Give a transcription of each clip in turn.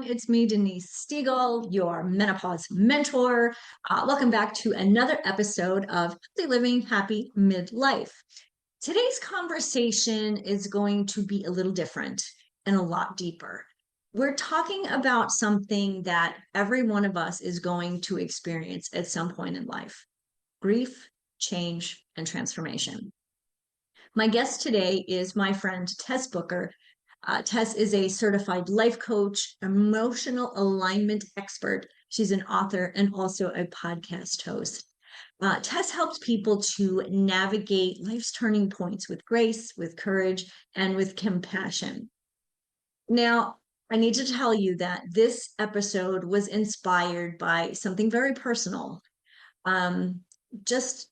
It's me, Denise Stegall, your menopause mentor. Welcome back to another episode of Healthy Living Happy Midlife. Today's conversation is going to be a little different and a lot deeper. We're talking about something that every one of us is going to experience at some point in life: grief, change, and transformation. My guest today is my friend Tess Booker. Tess is a certified life coach, emotional alignment expert. She's an author and also a podcast host. Tess helps people to navigate life's turning points with grace, with courage, and with compassion. Now, I need to tell you that this episode was inspired by something very personal. Um, just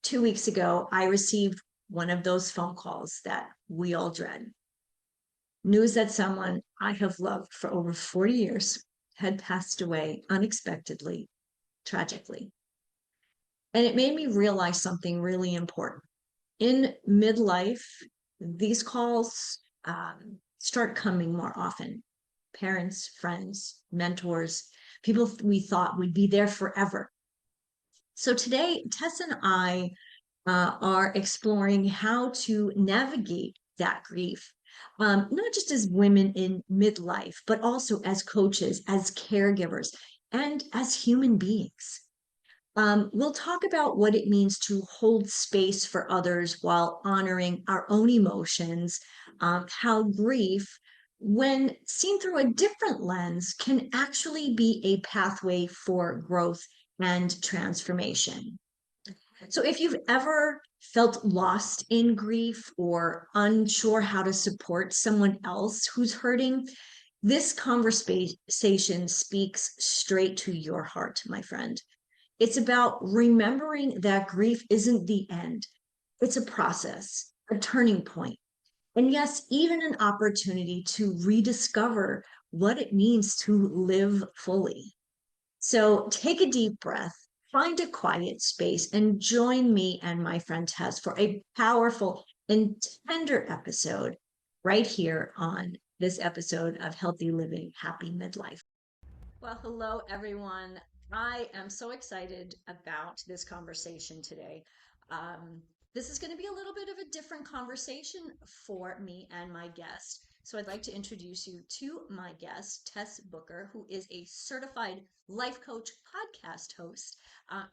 2 weeks ago, I received one of those phone calls that we all dread. News that someone I have loved for over 40 years had passed away unexpectedly, tragically. And it made me realize something really important. In midlife, these calls start coming more often. Parents, friends, mentors, people we thought would be there forever. So today, Tess and I are exploring how to navigate that grief, not just as women in midlife, but also as coaches, as caregivers, and as human beings. We'll talk about what it means to hold space for others while honoring our own emotions, how grief, when seen through a different lens, can actually be a pathway for growth and transformation. So if you've ever felt lost in grief or unsure how to support someone else who's hurting, this conversation speaks straight to your heart, my friend. It's about remembering that grief isn't the end. It's a process, a turning point, and yes, even an opportunity to rediscover what it means to live fully. So take a deep breath, find a quiet space, and join me and my friend Tess for a powerful and tender episode right here on this episode of Healthy Living Happy Midlife. Well, hello, everyone. I am so excited about this conversation today. Um, this is going to be a little bit of a different conversation for me and my guest. So I'd like to introduce you to my guest, Tess Booker, who is a certified life coach, podcast host,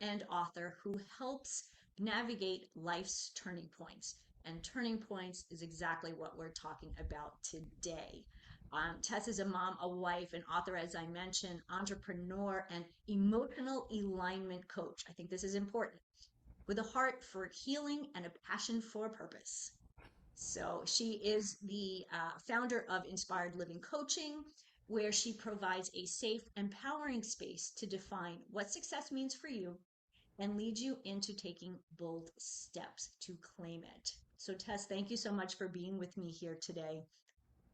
and author who helps navigate life's turning points. And turning points is exactly what we're talking about today. Tess is a mom, a wife, an author, as I mentioned, entrepreneur, and emotional alignment coach. I think this is important, with a heart for healing and a passion for purpose. So she is the founder of Inspired Living Coaching, where she provides a safe, empowering space to define what success means for you and lead you into taking bold steps to claim it. So, Tess, thank you so much for being with me here today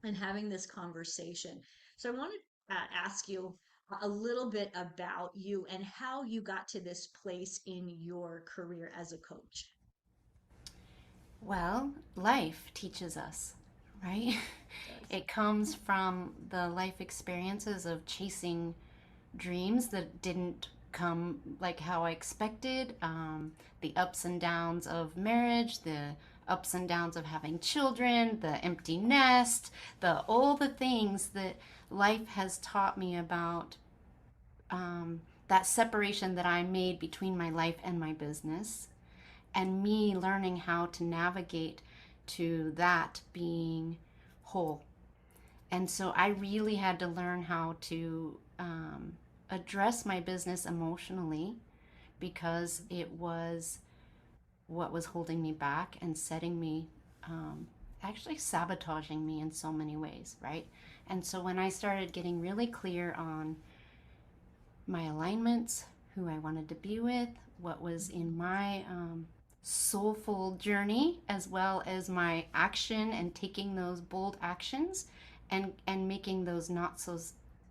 and having this conversation. So I want to ask you a little bit about you and how you got to this place in your career as a coach. Well, life teaches us, right? Yes. It comes from the life experiences of chasing dreams that didn't come like how I expected, the ups and downs of marriage, the ups and downs of having children, the empty nest, all the things that life has taught me about that separation that I made between my life and my business, and me learning how to navigate to that being whole. And so I really had to learn how to address my business emotionally because it was what was holding me back and setting me, actually sabotaging me in so many ways, right? And so when I started getting really clear on my alignments, who I wanted to be with, what was in my soulful journey, as well as my action and taking those bold actions and making those not so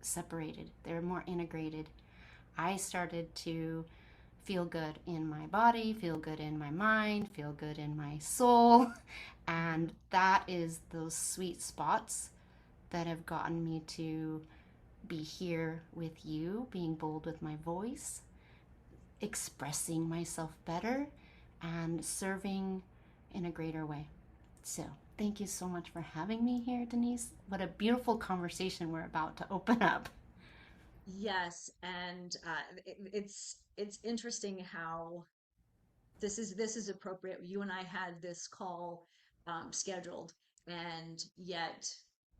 separated. They're more integrated. I started to feel good in my body, feel good in my mind, feel good in my soul. And that is those sweet spots that have gotten me to be here with you, being bold with my voice, expressing myself better, and serving in a greater way. So, thank you so much for having me here, Denise. What a beautiful conversation we're about to open up. Yes, and it's interesting how this is appropriate. You and I had this call scheduled, and yet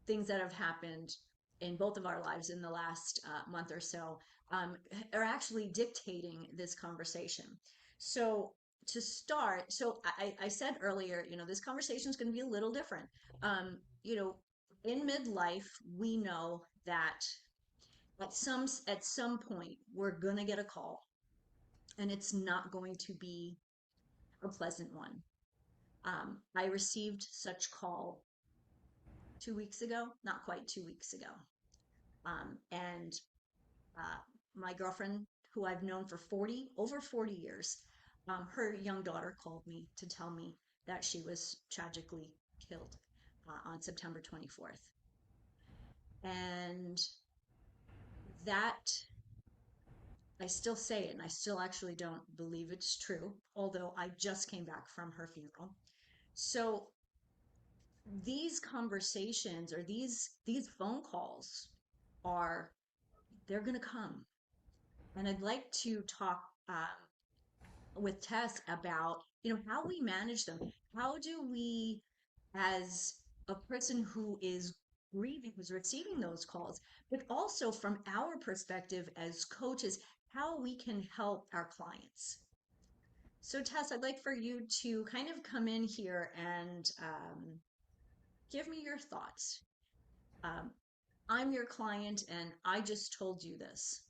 things that have happened in both of our lives in the last month or so are actually dictating this conversation. So to start, I said earlier, this conversation is going to be a little different. You know, in midlife, we know that at some point we're going to get a call, and it's not going to be a pleasant one. I received such call 2 weeks ago, not quite 2 weeks ago. And uh, my girlfriend, who I've known for over 40 years, her young daughter called me to tell me that she was tragically killed on September 24th. And that, I still say it, and I still actually don't believe it's true, although I just came back from her funeral. So these conversations or these phone calls are they're going to come, and I'd like to talk with Tess about how we manage them. How do we, as a person who is grieving, who's receiving those calls, but also from our perspective as coaches, how we can help our clients. So Tess, I'd like for you to kind of come in here and give me your thoughts. um, I'm your client and I just told you this.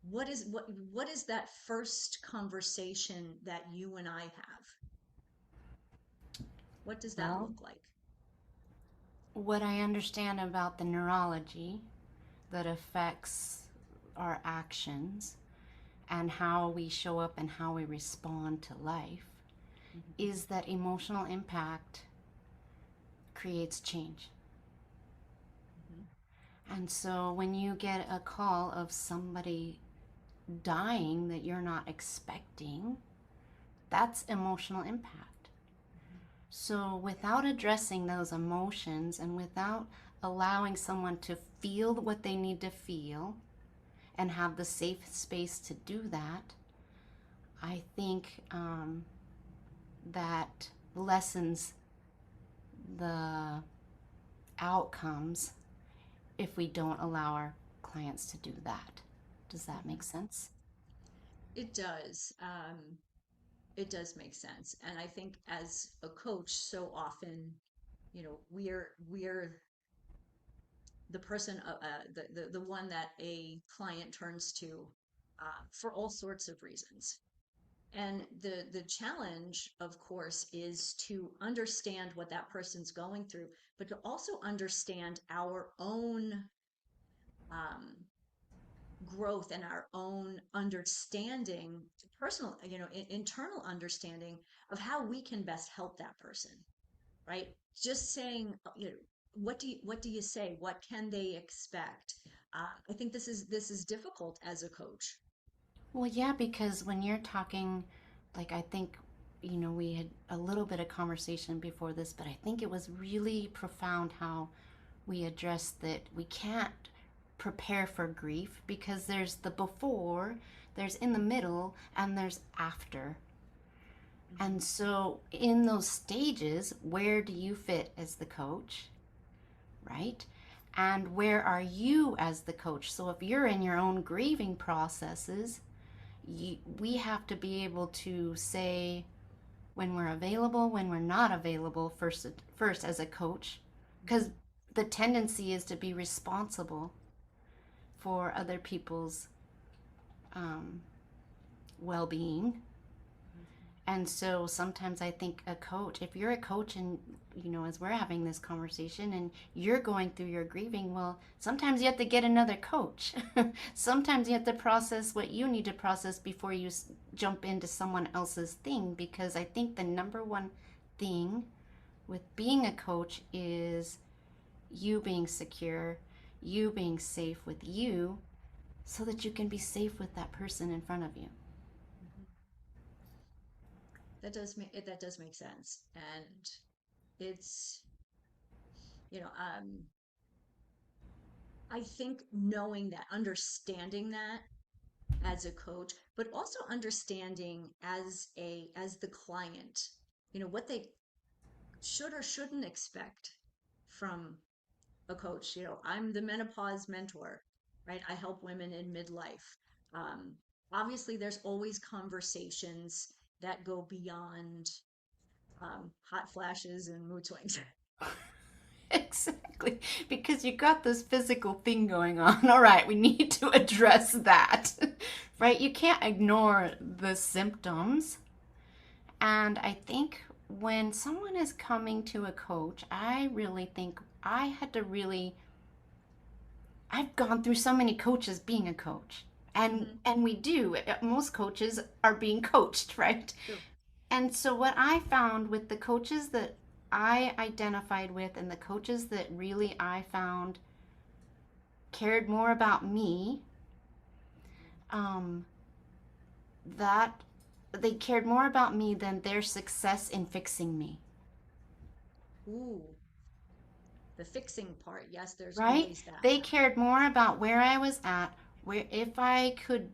What is that first conversation that you and I have? What does that Well, look like? what I understand about the neurology that affects our actions and how we show up and how we respond to life Mhm, is that emotional impact creates change. mhm, And so when you get a call of somebody dying that you're not expecting, that's emotional impact. mhm, So without addressing those emotions and without allowing someone to feel what they need to feel and have the safe space to do that, I think that lessens the outcomes if we don't allow our clients to do that. Does that mhm. make sense? It does. It does make sense. And I think as a coach, so often, we're the person, the one that a client turns to for all sorts of reasons. And the challenge, of course, is to understand what that person's going through, but to also understand our own um, growth and our own understanding, personal, internal understanding of how we can best help that person, right? Just saying, what do you say? What can they expect? I think this is difficult as a coach. Well, yeah, because when you're talking, like, I think, we had a little bit of conversation before this, but I think it was really profound how we addressed that we can't prepare for grief because there's the before, there's in the middle, and there's after. Mhm, And so, in those stages, where do you fit as the coach, right? And where are you as the coach? So, if you're in your own grieving processes, we have to be able to say when we're available, when we're not available, first as a coach, because mhm, the tendency is to be responsible for other people's um, well-being. mhm. And so sometimes I think a coach, if you're a coach and, as we're having this conversation and you're going through your grieving, well, sometimes you have to get another coach. Sometimes you have to process what you need to process before you jump into someone else's thing. Because I think the number one thing with being a coach is you being secure, you being safe with you so that you can be safe with that person in front of you. Mhm. That does make sense. And it's, you know, I think knowing that, understanding that as a coach, but also understanding as the client, what they should or shouldn't expect from a coach. I'm the menopause mentor, right? I help women in midlife. Um, Obviously, there's always conversations that go beyond hot flashes and mood swings. Exactly. Because you got this physical thing going on. All right, we need to address that. Right? You can't ignore the symptoms. And I think when someone is coming to a coach, I really think I had to really I've gone through so many coaches being a coach. Hmm. And we do. Most coaches are being coached, right? True. And so what I found with the coaches that I identified with and the coaches that really I found cared more about me, um, that they cared more about me than their success in fixing me. Ooh, the fixing part. Yes, there's Right? always that. They cared more about where I was at, where if I could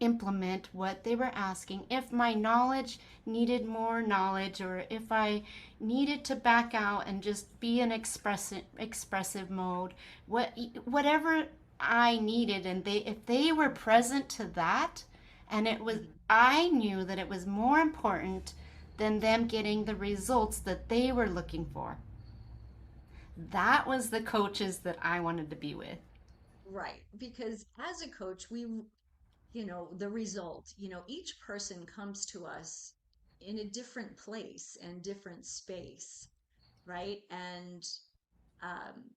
implement what they were asking, if my knowledge needed more knowledge, or if I needed to back out and just be in expressive mode, whatever I needed, and they if they were present to that, and it was Mhm. I knew that it was more important than them getting the results that they were looking for. That was the coaches that I wanted to be with. Right. Because as a coach, the result, each person comes to us in a different place and different space, right? Um,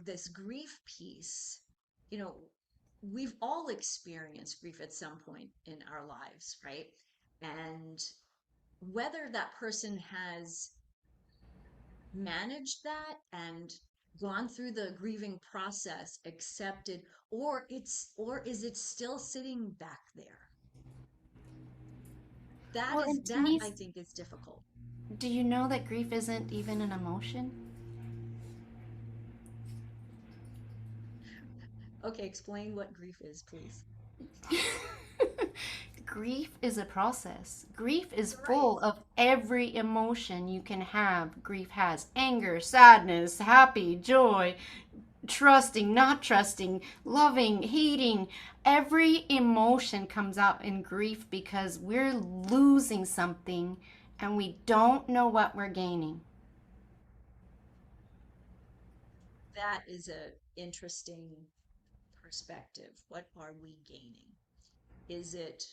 this grief piece, you know, we've all experienced grief at some point in our lives, right? And whether that person has managed that and gone through the grieving process, accepted, or is it still sitting back there? That Well, is and that I Denise, think is difficult. do you know that grief isn't even an emotion? Okay, explain what grief is, please. Grief is a process. Grief is Right. full of every emotion you can have. Grief has anger, sadness, happy, joy, trusting, not trusting, loving, hating. Every emotion comes out in grief because we're losing something and we don't know what we're gaining. That is a interesting perspective. What are we gaining? Is it,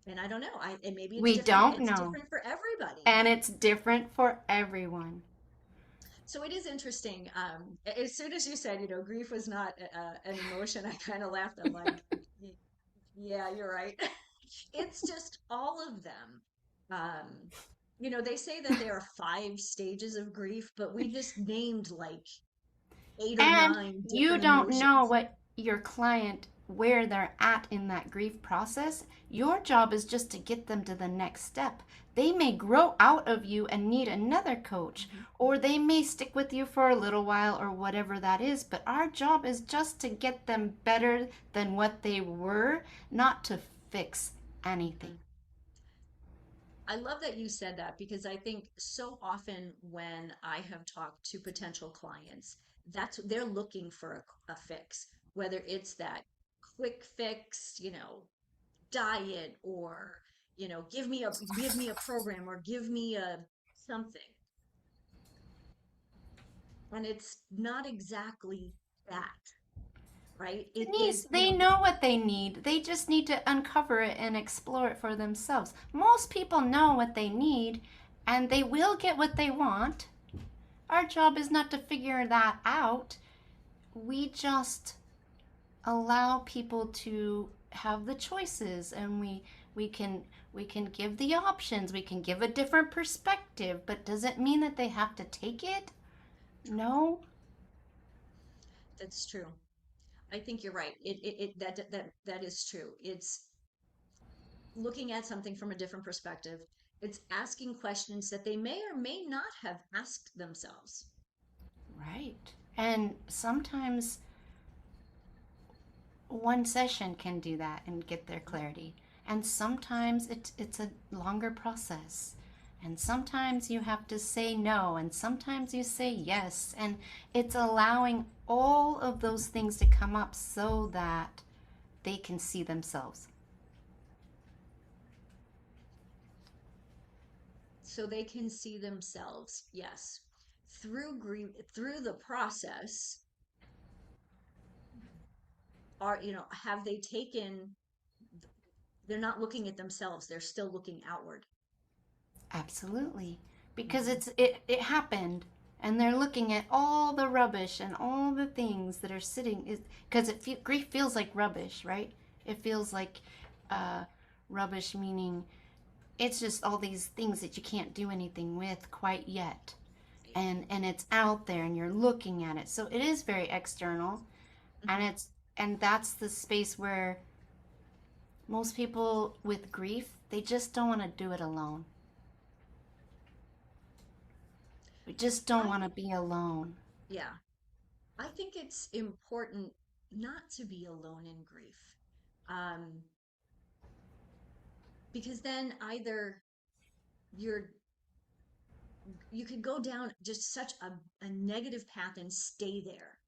and I don't know, and maybe We don't it's know. different for everybody. And it's different for everyone. So it is interesting. As soon as you said, grief was not an emotion, I kind of laughed. I'm like, Yeah, you're right. It's just all of them. They say that there are five stages of grief, but we just named like eight or And nine you different don't know emotions. what your client, where they're at in that grief process. Your job is just to get them to the next step. They may grow out of you and need another coach, Mhm. or they may stick with you for a little while, or whatever that is. But our job is just to get them better than what they were, not to fix anything. Mhm. I love that you said that because I think so often when I have talked to potential clients, they're looking for a fix, whether it's that quick fix, diet, or give me a program, or give me a something. And it's not exactly that, right? It Denise, is, they know what they need. They just need to uncover it and explore it for themselves. Most people know what they need and they will get what they want. Our job is not to figure that out. We just allow people to have the choices, and we can give the options. We can give a different perspective, but does it mean that they have to take it? true. No. That's true. I think you're right. That is true. It's looking at something from a different perspective. It's asking questions that they may or may not have asked themselves. Right. And sometimes one session can do that and get their clarity. And sometimes it's a longer process. And sometimes you have to say no, and sometimes you say yes. And it's allowing all of those things to come up so that they can see themselves. So they can see themselves, yes, through grief, through the process. Are, have they taken, they're not looking at themselves, they're still looking outward. Absolutely. Because Hmm. it happened and they're looking at all the rubbish and all the things that are sitting is because grief feels like rubbish, right? It feels like uh, rubbish, meaning it's just all these things that you can't do anything with quite yet. And it's out there and you're looking at it. So it is very external, and Hmm. that's the space where most people with grief, they just don't want to do it alone. We just don't I, want to be alone. yeah, I think it's important not to be alone in grief. Um, because then either you're you could go down just such a negative path and stay there,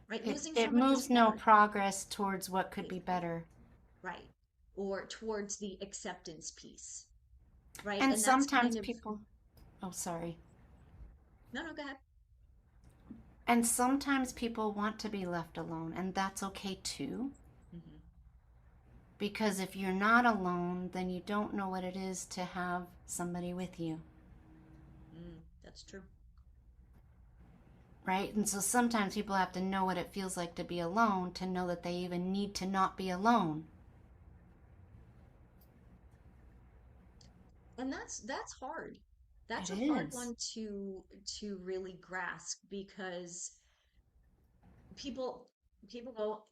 right? Losing It somebody is moves no hard, progress towards what could right? be better. Right. Or towards the acceptance piece, right? And And that's sometimes kind of, people, oh, sorry. no, no, go ahead. And sometimes people want to be left alone, and that's okay too. Hmm. Because if you're not alone, then you don't know what it is to have somebody with you, That's true. right? And so sometimes people have to know what it feels like to be alone to know that they even need to not be alone. And that's hard. That's It a hard is. one to really grasp because people people go,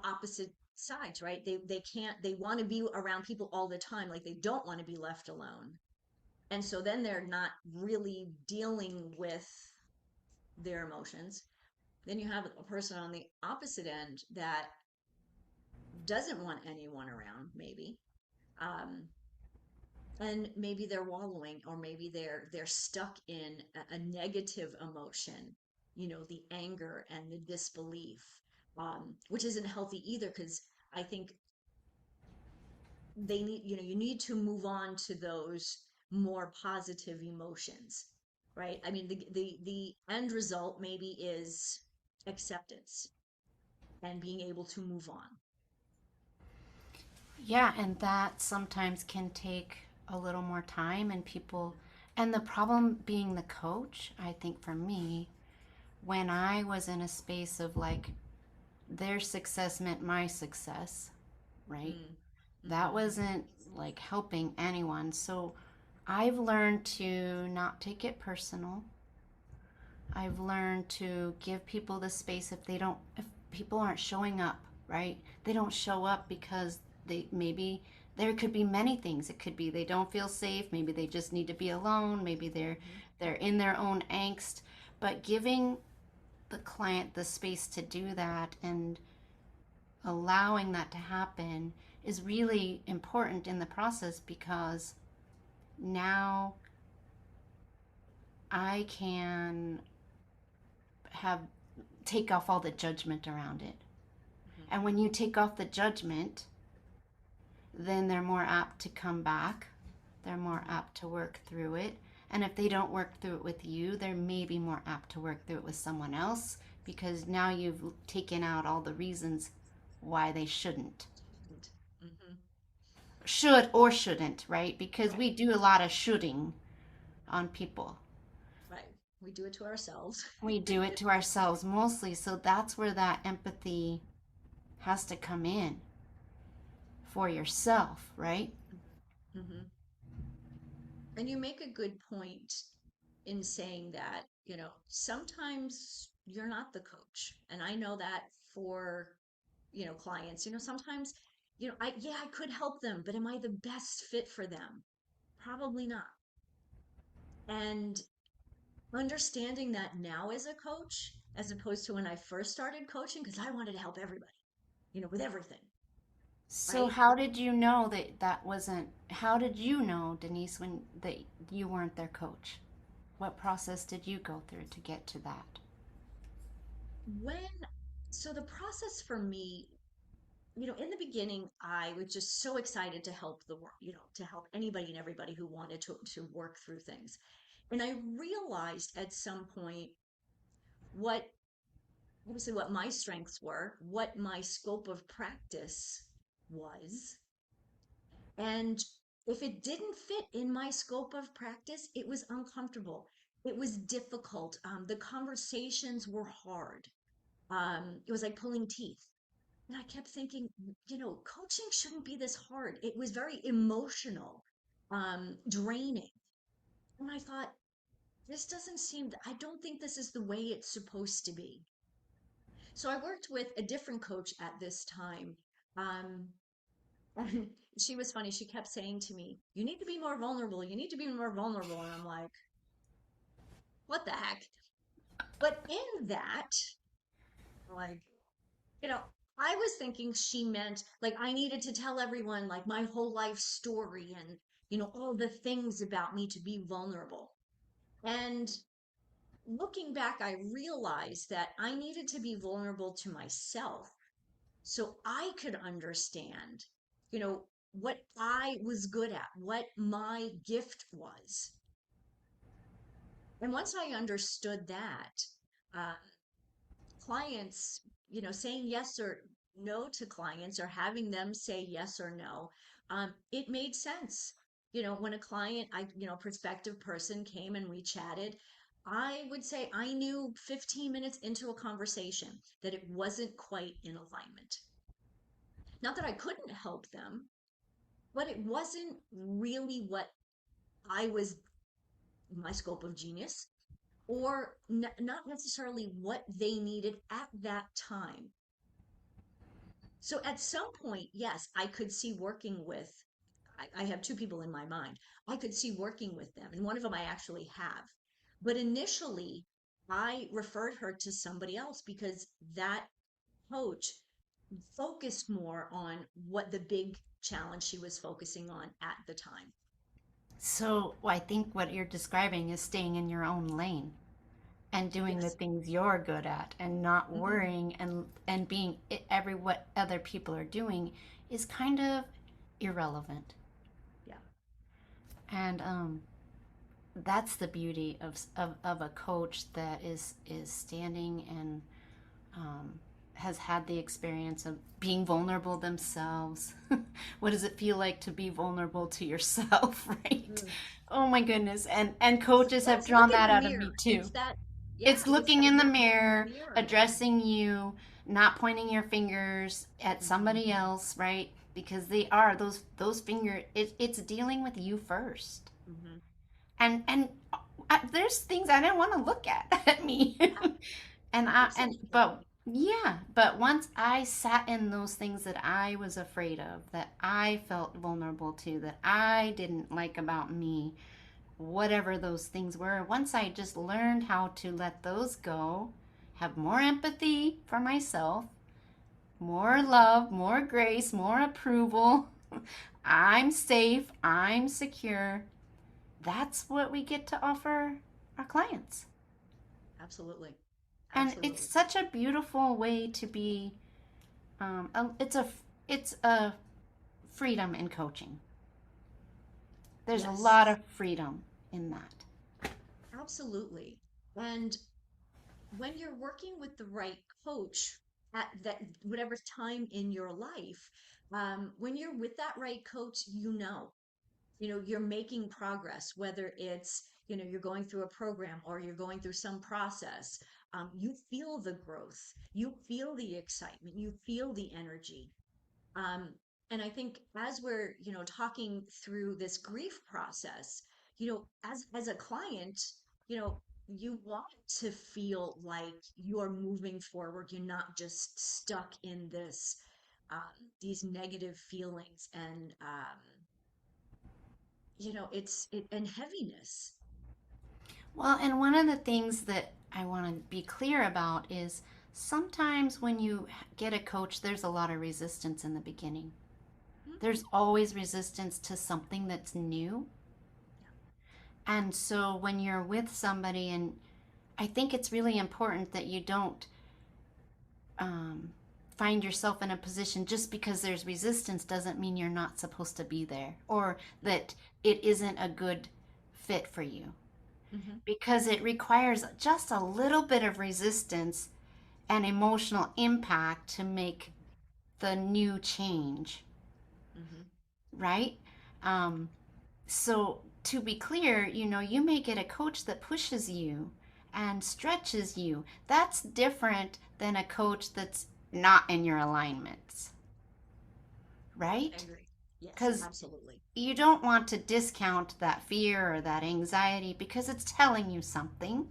opposite sides, right? They can't, they want to be around people all the time, like they don't want to be left alone. And so then they're not really dealing with their emotions. Then you have a person on the opposite end that doesn't want anyone around, maybe. Um, and maybe they're wallowing, or maybe they're stuck in a negative emotion, the anger and the disbelief, which isn't healthy either, because I think they need, you need to move on to those more positive emotions, right? I mean, the end result maybe is acceptance and being able to move on. Yeah, and that sometimes can take a little more time, and people, and the problem being the coach, I think for me, when I was in a space of like their success meant my success, right? Mm. That Hmm. wasn't like helping anyone. So I've learned to not take it personal. I've learned to give people the space if people aren't showing up, right? They don't show up because they maybe there could be many things. It could be they don't feel safe, maybe they just need to be alone, maybe Hmm. they're in their own angst, but giving the client the space to do that and allowing that to happen is really important in the process because now I can have take off all the judgment around it. Hmm. And when you take off the judgment, then they're more apt to come back. They're more Hmm. apt to work through it. And if they don't work through it with you, they're maybe more apt to work through it with someone else because now you've taken out all the reasons why they shouldn't. Hmm. Should or shouldn't, right? Because Right. we do a lot of shoulding on people. Right. We do it to ourselves. We do it to ourselves mostly. So that's where that empathy has to come in for yourself, right? Hmm. And you make a good point in saying that, sometimes you're not the coach. And I know that for, clients, sometimes, yeah, I could help them, but am I the best fit for them? Probably not. And understanding that now as a coach, as opposed to when I first started coaching, because I wanted to help everybody, with everything, So right? how did you know that that wasn't, how did you know, Denise, when that you weren't their coach? What process did you go through to get to that? When, so the process for me, in the beginning, I was just so excited to help the world, to help anybody and everybody who wanted to work through things. And I realized at some point what, obviously, what my strengths were, what my scope of practice was. And if it didn't fit in my scope of practice, it was uncomfortable. It was difficult. The conversations were hard. It was like pulling teeth. And I kept thinking, coaching shouldn't be this hard. It was very emotional, draining. And I thought, this doesn't seem, I don't think this is the way it's supposed to be. So I worked with a different coach at this time. Um, and she was funny. She kept saying to me, you need to be more vulnerable. You need to be more vulnerable. And I'm like, what the heck? But in that, like, you know, I was thinking she meant like I needed to tell everyone like my whole life story and, all the things about me to be vulnerable. And looking back, I realized that I needed to be vulnerable to myself so I could understand, what I was good at, what my gift was. And once I understood that, uh, clients, saying yes or no to clients or having them say yes or no, it made sense. When a client, prospective person came and we chatted, I would say I knew 15 minutes into a conversation that it wasn't quite in alignment. Not that I couldn't help them, but it wasn't really what I was, my scope of genius, or not necessarily what they needed at that time. So at some point, yes, I could see working with, I have two people in my mind. I could see working with them, and one of them I actually have. But initially, I referred her to somebody else because that coach focused more on what the big challenge she was focusing on at the time. So I think what you're describing is staying in your own lane and doing the Yes. things you're good at and not Hmm. worrying and being every what other people are doing is kind of irrelevant. Yeah. And that's the beauty of a coach that is standing and um, has had the experience of being vulnerable themselves. What does it feel like to be vulnerable to yourself, right? Mm. Oh my goodness. And coaches have Let's look drawn in that the out of mirror. me too. It's that, yeah, It's it's looking that in the looking in the mirror, mirror. addressing you, not pointing your fingers at Hmm. somebody else, right? Because they are those finger it's dealing with you first. Hmm. And there's things I didn't want to look at me. Yeah, And absolutely. but yeah, but once I sat in those things that I was afraid of, that I felt vulnerable to, that I didn't like about me, whatever those things were, once I just learned how to let those go, have more empathy for myself, more love, more grace, more approval, I'm safe, I'm secure. That's what we get to offer our clients. Absolutely. And it's Absolutely. such a beautiful way to be. It's a freedom in coaching. There's a Yes, lot of freedom in that. absolutely. And when you're working with the right coach at that whatever time in your life, when you're with that right coach, you're making progress, whether it's, you're going through a program or you're going through some process. You feel the growth, you feel the excitement, you feel the energy. Um, and I think as we're, talking through this grief process, as a client, you know, you want to feel like you're moving forward. You're not just stuck in these negative feelings and, and heaviness. Well, and one of the things that I want to be clear about is sometimes when you get a coach, there's a lot of resistance in the beginning. Mhm. There's always resistance to something that's new. And so when you're with somebody, and I think it's really important that you don't um, find yourself in a position just because there's resistance doesn't mean you're not supposed to be there or that it isn't a good fit for you Hmm. because it requires just a little bit of resistance and emotional impact to make the new change, Hmm. right? Um, so, to be clear, you may get a coach that pushes you and stretches you. That's different than a coach that's not in your alignments, I right? agree. Yes, Because absolutely. you don't want to discount that fear or that anxiety because it's telling you something.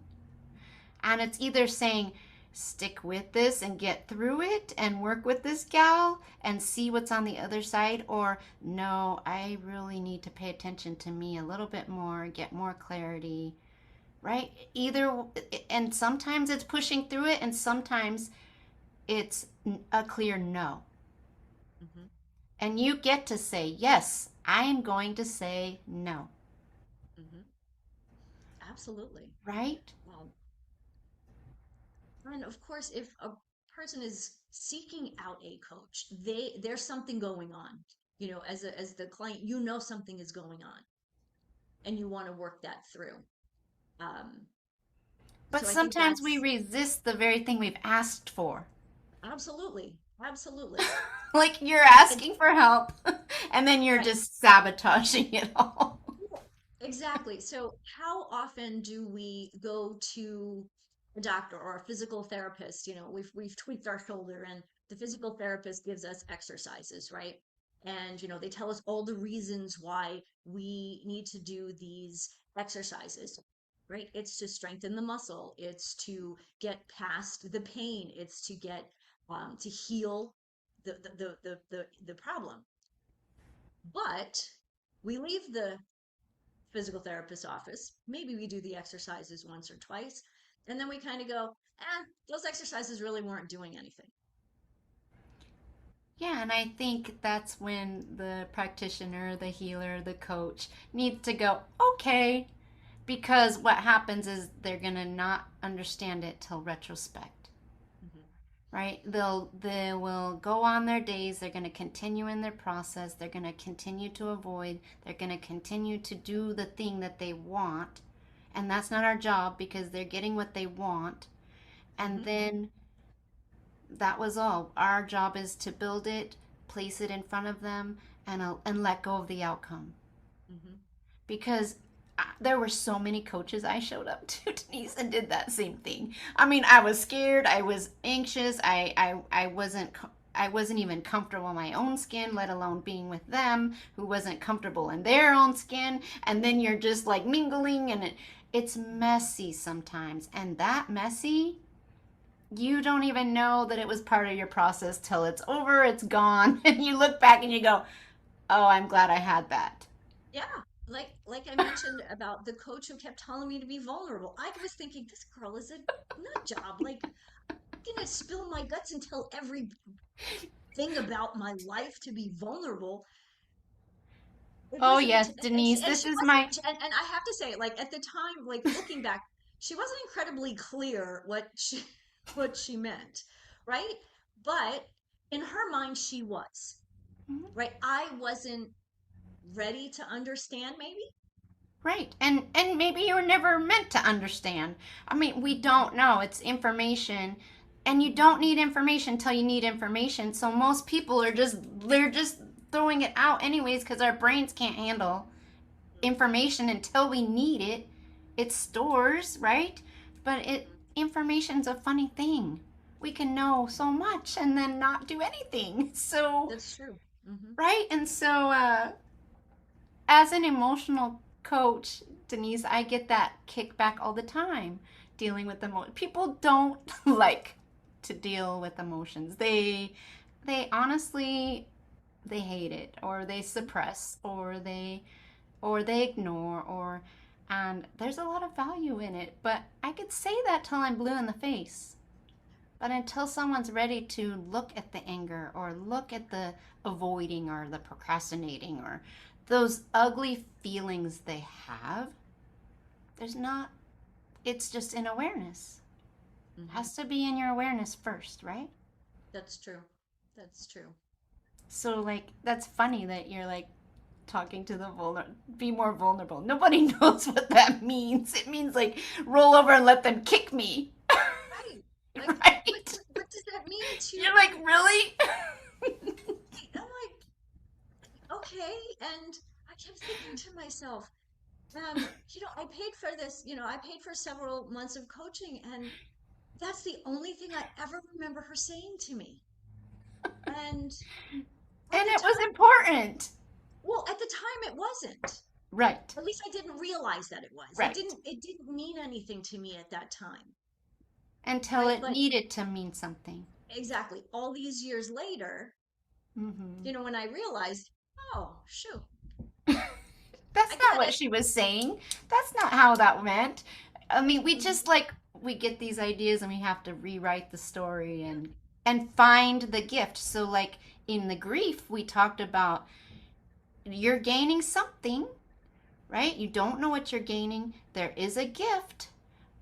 And it's either saying, stick with this and get through it and work with this gal and see what's on the other side, or no, I really need to pay attention to me a little bit more, get more clarity, right? Either, and sometimes it's pushing through it, and sometimes it's a clear no. Hmm. And you get to say, yes, I am going to say no, Hmm. Absolutely. right? Um, and of course, if a person is seeking out a coach, there's something going on. As the client, something is going on, and you want to work that through. Um, But so I think sometimes we that's resist the very thing we've asked for. absolutely, absolutely. Like you're And asking for help and then you're right. just sabotaging it all. Yeah, exactly. So, how often do we go to a doctor or a physical therapist? We've tweaked our shoulder, and the physical therapist gives us exercises, right? And they tell us all the reasons why we need to do these exercises, right? It's to strengthen the muscle. It's to get past the pain. It's to heal the problem. But we leave the physical therapist office. Maybe we do the exercises once or twice. And then we kind of go, those exercises really weren't doing anything. Yeah, and I think that's when the practitioner, the healer, the coach needs to go, okay, because what happens is they're going to not understand it till retrospect. Hmm. Right? They will go on their days, they're going to continue in their process, they're going to continue to avoid, they're going to continue to do the thing that they want. And that's not our job because they're getting what they want. And Hmm. then that was all. Our job is to build it, place it in front of them, and let go of the outcome. Hmm. Because there were so many coaches I showed up to, Denise, and did that same thing. I mean, I was scared, I was anxious, I wasn't even comfortable in my own skin, let alone being with them who wasn't comfortable in their own skin. And then you're just like mingling, and it's messy sometimes. And that messy, you don't even know that it was part of your process till it's over, it's gone, and you look back and you go, "Oh, I'm glad I had that." Yeah. Like I mentioned about the coach who kept telling me to be vulnerable. I was thinking, this girl is a nut job. Like, I'm gonna spill my guts and tell everything about my life to be vulnerable. It Oh wasn't, yes, Denise, and this she is my wasn't, and I have to say, like at the time, like looking back, she wasn't incredibly clear what she what she meant, right? But in her mind, she was, right? I wasn't ready to understand, maybe. right. And maybe you were never meant to understand. I mean, we Hmm. don't know. It's information, and you don't need information until you need information. So most people are just they're just throwing it out anyways because our brains can't handle information until we need it. It stores, right? But it Hmm. information's a funny thing. We can know so much and then not do anything. So, That's true. Hmm. right? And so as an emotional coach, Denise, I get that kickback all the time dealing with emotions. People don't like to deal with emotions. They honestly they hate it, or they suppress, or they ignore, or and there's a lot of value in it. But I could say that till I'm blue in the face. But until someone's ready to look at the anger, or look at the avoiding, or the procrastinating, or those ugly feelings they have, there's not, it's just in awareness. It Hmm. has to be in your awareness first, right? That's true. That's true. So, like, that's funny that you're like talking to the vulnerable, be more vulnerable. Nobody knows what that means. It means like roll over and let them kick me. Right. Like, Right? what does that mean to, You're like, really? I'm like, okay. And I kept thinking to myself, I paid for this, I paid for several months of coaching, and that's the only thing I ever remember her saying to me. And at And the it was time, important. at the time it wasn't. Right, At least I didn't realize that it was. right. It didn't mean anything to me at that time, Until right? it But needed to mean something. exactly, all these years later, Hmm. when I realized, oh, shoot, That's I not get what it. she was saying. That's not how that went. I mean, we Mhm. just like we get these ideas and we have to rewrite the story Yeah. and find the gift. So like in the grief, we talked about you're gaining something, right? You don't know what you're gaining. There is a gift,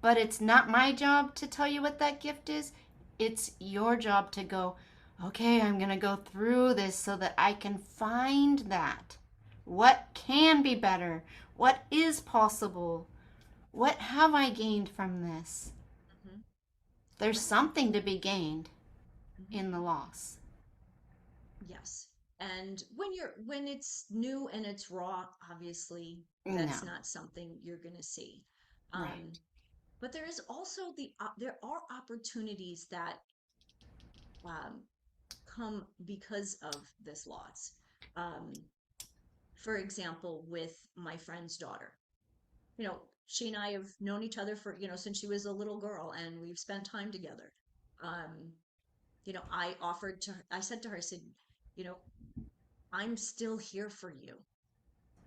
but it's not my job to tell you what that gift is. It's your job to go, okay, I'm going to go through this so that I can find that. What can be better? What is possible? What have I gained from this? Hmm. There's Right. something to be gained Hmm. in the loss. Yes. And when it's new and it's raw, obviously that's No, not something you're going to see. Um, right. but there is also there are opportunities that um, come because of this loss. Um, for example, with my friend's daughter, she and I have known each other for, since she was a little girl, and we've spent time together. Um, I said to her, I said, you know, I'm still here for you.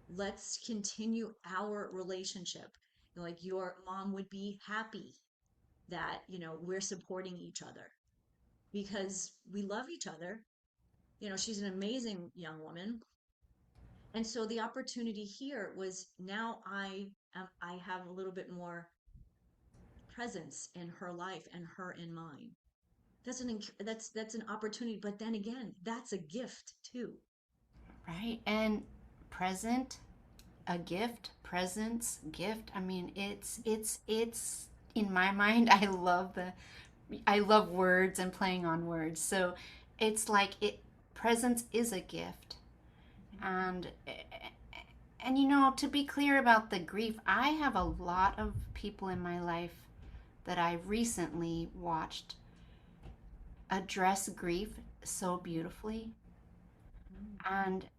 Let's continue our relationship. Like, your mom would be happy that, we're supporting each other because we love each other. She's an amazing young woman. And so the opportunity here was, now I have a little bit more presence in her life and her in mine. That's an opportunity, but then again, that's a gift too. Right. And present, a gift, presence, gift. I mean, it's in my mind, I love words and playing on words. So it's like it presence is a gift. And to be clear about the grief, I have a lot of people in my life that I recently watched address grief so beautifully. Mhm. And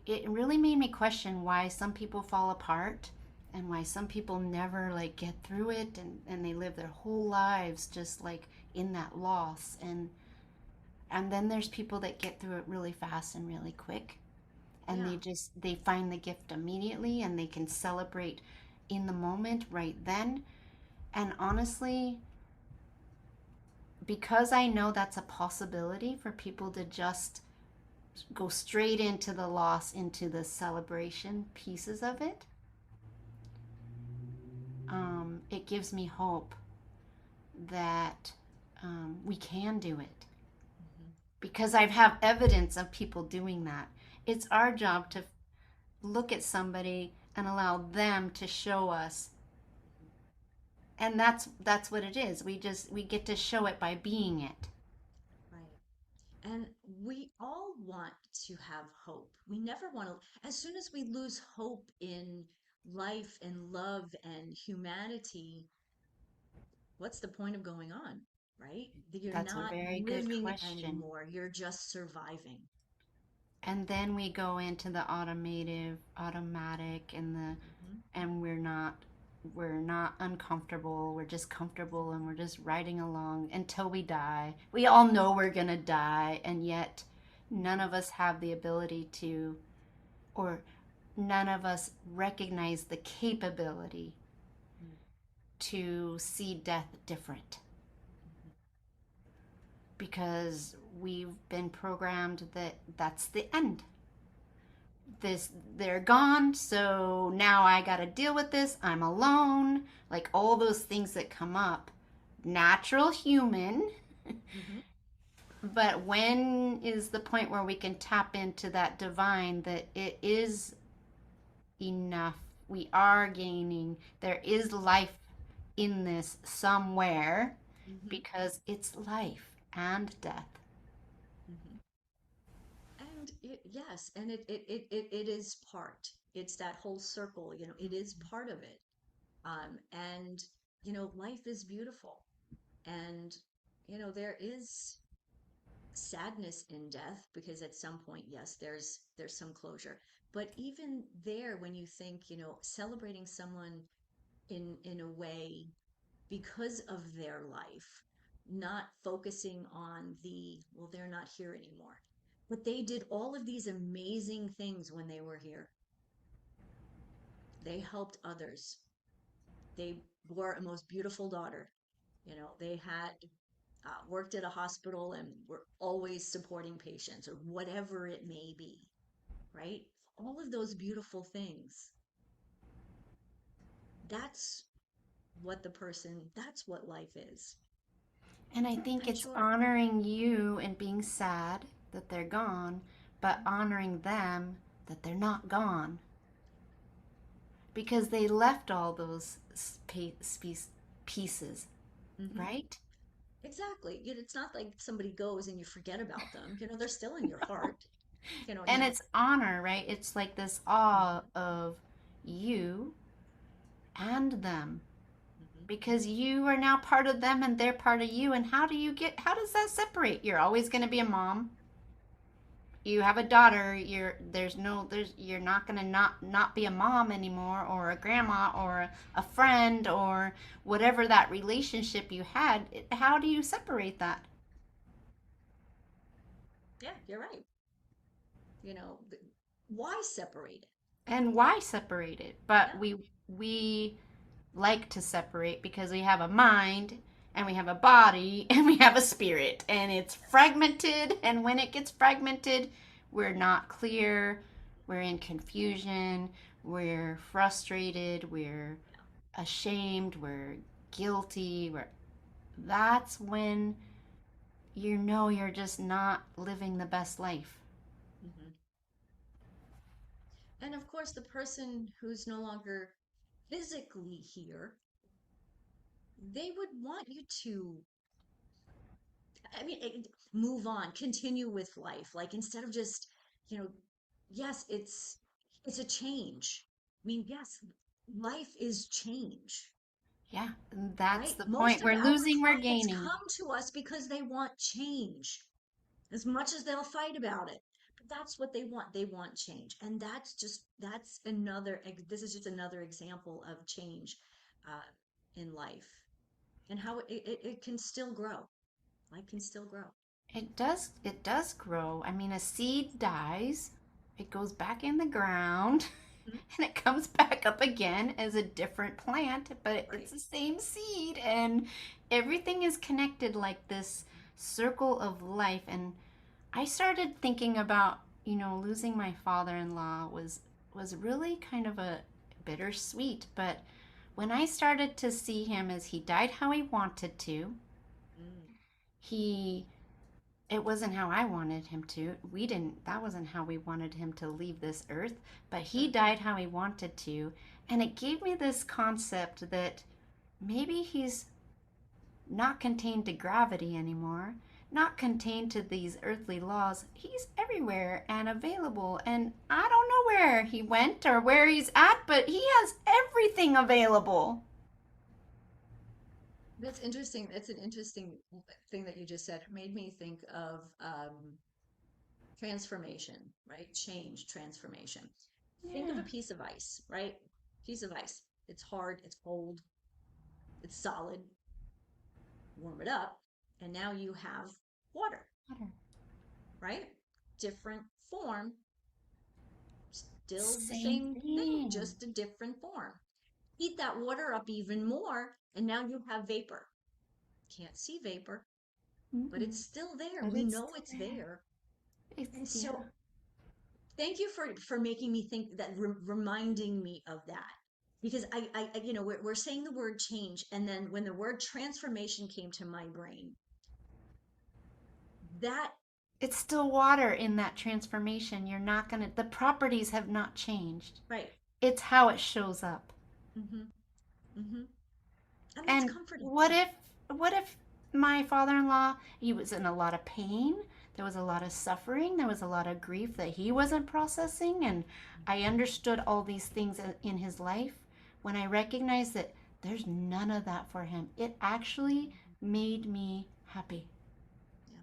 it really made me question why some people fall apart and why some people never like get through it, and they live their whole lives just like in that loss. And then there's people that get through it really fast and really quick, and Yeah. they find the gift immediately and they can celebrate in the moment right then. And honestly, because I know that's a possibility for people to just go straight into the loss, into the celebration pieces of it, it gives me hope that we can do it Hmm. because I have evidence of people doing that. It's our job to look at somebody and allow them to show us, and that's what it is. We get to show it by being it. Right. And we all want to have hope. We never want to, as soon as we lose hope in life and love and humanity, what's the point of going on, right? That you're That's a not very good living question. anymore. You're just surviving. And then we go into the automatic and the Mhm. and we're not uncomfortable. We're just comfortable and we're just riding along until we die. We all know we're going to die, and yet none of us have the ability to, or none of us recognize the capability Mm-hmm. to see death different, because we've been programmed that that's the end. This, they're gone, so now I got to deal with this. I'm alone. Like all those things that come up. Natural human. Mm-hmm. But when is the point where we can tap into that divine, that it is enough? We are gaining. There is life in this somewhere, Mm-hmm. because it's life and death. Mm-hmm. And yes, and it is part. It's that whole circle, it is part of it. And life is beautiful. And there is sadness in death because at some point, yes, there's some closure. But even there, when you think, celebrating someone in a way because of their life, not focusing on well, they're not here anymore. But they did all of these amazing things when they were here. They helped others. They bore a most beautiful daughter. They had worked at a hospital and were always supporting patients or whatever it may be, right? All of those beautiful things. That's that's what life is. And I think I'm it's sure. honoring you and being sad that they're gone, but honoring them that they're not gone, because they left all those pieces, Hmm. right? Exactly. It's not like somebody goes and you forget about them. They're still in your heart. And Now. it's honor, right? It's like this Hmm. awe of you and them, Hmm. because you are now part of them and they're part of you. And how does that separate? You're always going to be a mom. You have a daughter. You're not going to not be a mom anymore, or a grandma, or a friend, or whatever that relationship you had. How do you separate that? Yeah, you're right. Why separate it? And why separate it? But Yeah. we like to separate because we have a mind, and we have a body, and we have a spirit, and it's fragmented. And when it gets fragmented, we're not clear, we're in confusion, we're frustrated, we're ashamed, we're guilty. That's when you're just not living the best life. Hmm. And of course, the person who's no longer physically here, they would want you to, I mean, move on, continue with life. Like instead of just, you know, yes, it's a change. I mean, yes, life is change, Yeah, that's right? the Most point. of We're our losing, we're clients gaining. come to us because they want change, as much as they'll fight about it. But that's what they want. They want change. And that's this is just another example of change uh, in life and how it can still grow. Life can still grow. It does grow. I mean, a seed dies, it goes back in the ground, Mhm. and it comes back up again as a different plant, but it's Right. the same seed, and everything is connected like this circle of life. And I started thinking about, losing my father-in-law was really kind of a bittersweet, but when I started to see him as he died how he wanted to, Mm. he it wasn't how I wanted him to. That wasn't how we wanted him to leave this earth, but he Sure. died how he wanted to. And it gave me this concept that maybe he's not contained to gravity anymore, not contained to these earthly laws. He's everywhere and available. And I don't know where he went or where he's at, but he has everything available. That's interesting. That's an interesting thing that you just said. It made me think of transformation, right? Change, transformation. Think of Yeah. a piece of ice, right? piece of ice. It's hard, it's cold, it's solid. Warm it up, and now you have water, Water. right? Different form, still the Same same thing, thing. just a different form. Heat that water up even more, and now you have vapor. Can't see vapor, but Mm-mm. it's still there. But We it's know still it's there. there. It's, And yeah. so thank you for making me think that, reminding me of that. Because we're saying the word change, and then when the word transformation came to my brain, that It's still water in that transformation. You're not going to, the properties have not changed. right. It's how it shows up. Mm-hmm. Mm-hmm. And that's And comforting. what if my father-in-law, he was in a lot of pain, there was a lot of suffering, there was a lot of grief that he wasn't processing, and I understood all these things in his life. When I recognized that there's none of that for him, it actually made me happy. Yeah.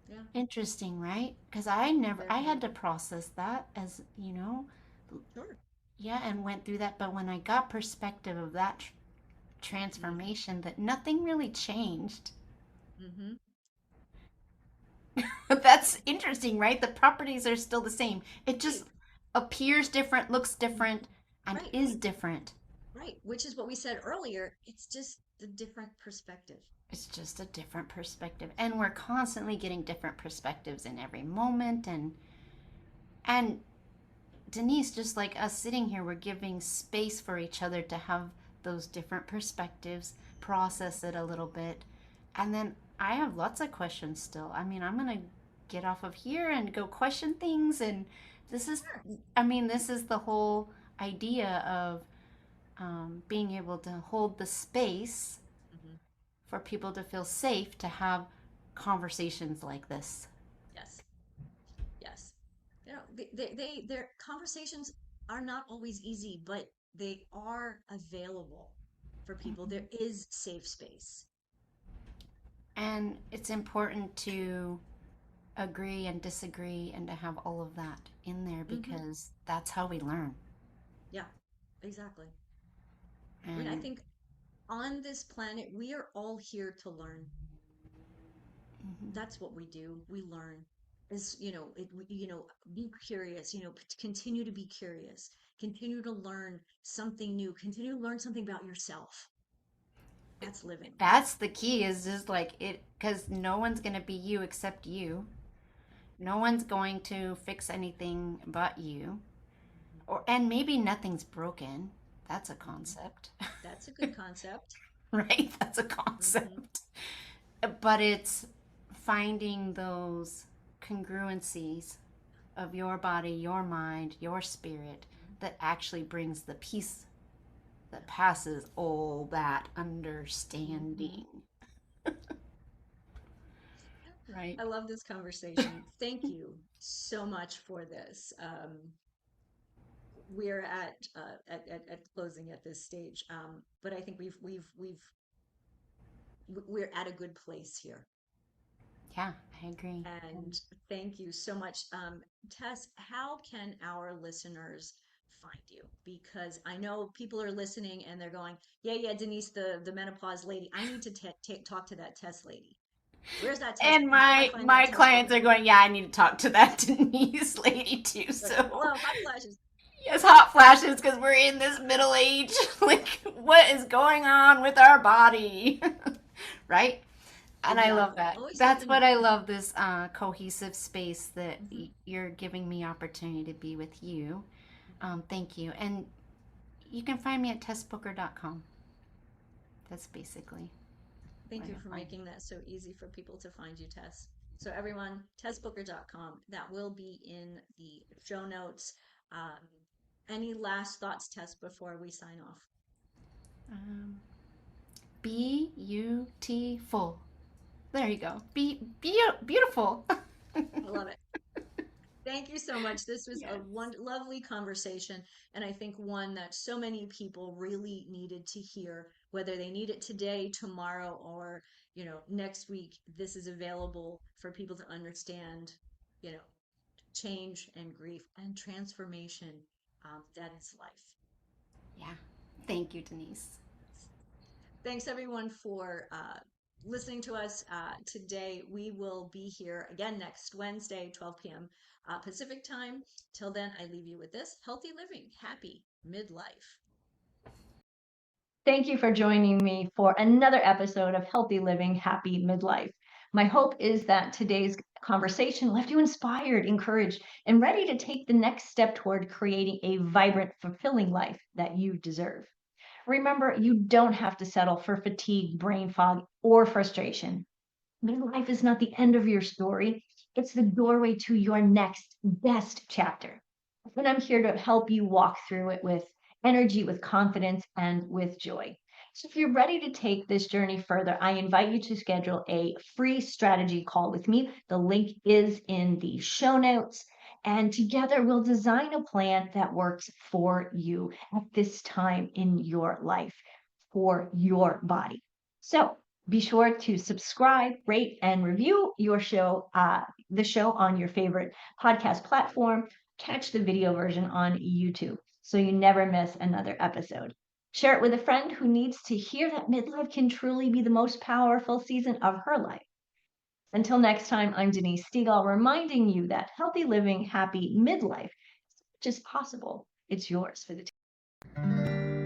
Yeah. Interesting, right? Because I Very. had to process that as, Sure. yeah, and went through that. But when I got perspective of that Mm-hmm. transformation, that nothing really changed. Mm-hmm. That's interesting, right? The properties are still the same. It just Right. appears different, looks Mhm. different, and Right. is different. Right. Which is what we said earlier. It's just the different perspective. It's just a different perspective. And we're constantly getting different perspectives in every moment. And Denise, just like us sitting here, we're giving space for each other to have those different perspectives, process it a little bit. And then I have lots of questions still. I mean, I'm going to get off of here and go question things. And this is, Sure. this is the whole idea of being able to hold the space Mm-hmm. for people to feel safe to have conversations like this. Yes. Yes. Their conversations are not always easy, but they are available for people. There is safe space. And it's important to agree and disagree and to have all of that in there Mm-hmm. because that's how we learn. Yeah, exactly. I mean, I And think on this planet, we are all here to learn. mhm. That's what we do. We learn. Is be curious, continue to be curious, continue to learn something new, continue to learn something about yourself. That's living. That's the key is just like it because no one's going to be you except you. No one's going to fix anything but you. Or and maybe nothing's broken. That's a Mhm. concept. That's a good concept. Right? That's a Hmm. concept. But it's finding those congruencies of your body, your mind, your spirit that actually brings the peace that passes all that Hmm. understanding. Right. I love this conversation. Thank you so much for this. We're at closing at this stage, but I think we're at a good place here. Yeah, I agree. And thank you so much. Tess, how can our listeners find you? Because I know people are listening and they're going, yeah, yeah, Denise, the menopause lady. I need to talk to that Tess lady. Where's that Tess? And How do I my find that my Tess clients lady? are going, yeah, I need to talk to that Denise lady too. Like, So hello, hot flashes. yes, hot flashes because we're in this middle age. Like, what is going on with our body? Right? And I Yeah, love that. always That's something what new. I love this cohesive space that Hmm. you're giving me opportunity to be with you. Hmm. Thank you. And you can find me at tessbooker.com. That's basically Thank where you you'll for find me. making that so easy for people to find you, Tess. So everyone, tessbooker.com. That will be in the show notes. Um, any last thoughts, Tess, before we sign off? Beautiful. There you go. Beautiful. I love it. Thank you so much. This was a Yes. lovely conversation, and I think one that so many people really needed to hear, whether they need it today, tomorrow, or next week. This is available for people to understand, you know, change and grief and transformation. That is life. Yeah. Thank you, Denise. Thanks everyone for listening to us today. We will be here again next Wednesday, 12 p.m. Pacific time. Till then, I leave you with this: healthy living, happy midlife. Thank you for joining me for another episode of Healthy Living, Happy Midlife. My hope is that today's conversation left you inspired, encouraged, and ready to take the next step toward creating a vibrant, fulfilling life that you deserve. Remember, you don't have to settle for fatigue, brain fog, or frustration. Midlife is not the end of your story, it's the doorway to your next best chapter. And I'm here to help you walk through it with energy, with confidence, and with joy. So if you're ready to take this journey further, I invite you to schedule a free strategy call with me. The link is in the show notes. And together we'll design a plan that works for you at this time in your life, for your body. So be sure to subscribe, rate, and review the show on your favorite podcast platform. Catch the video version on YouTube so you never miss another episode. Share it with a friend who needs to hear that midlife can truly be the most powerful season of her life. Until next time, I'm Denise Stegall, reminding you that healthy living, happy midlife is just possible. It's yours for the